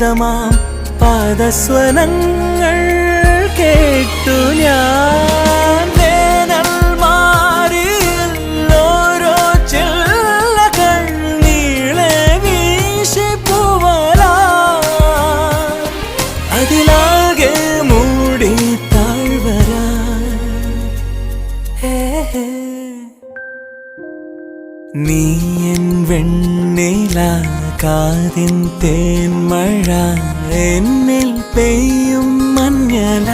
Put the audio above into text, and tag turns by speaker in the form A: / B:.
A: ശാന്തമാം പാദസ്വനങ്ങൾ കേട്ടു ഞാൻ. വേനൽ മാറിയിൽ ഓരോ ചില്ലകൾ നീളെ വീശി പൂവലാ അതിലാകെ മൂടി താഴ്വരാ. നീ എൻ വെണ്ണില കാതിൻ തേൻമഴ എന്നിൽ പെയ്യും മഞ്ഞല.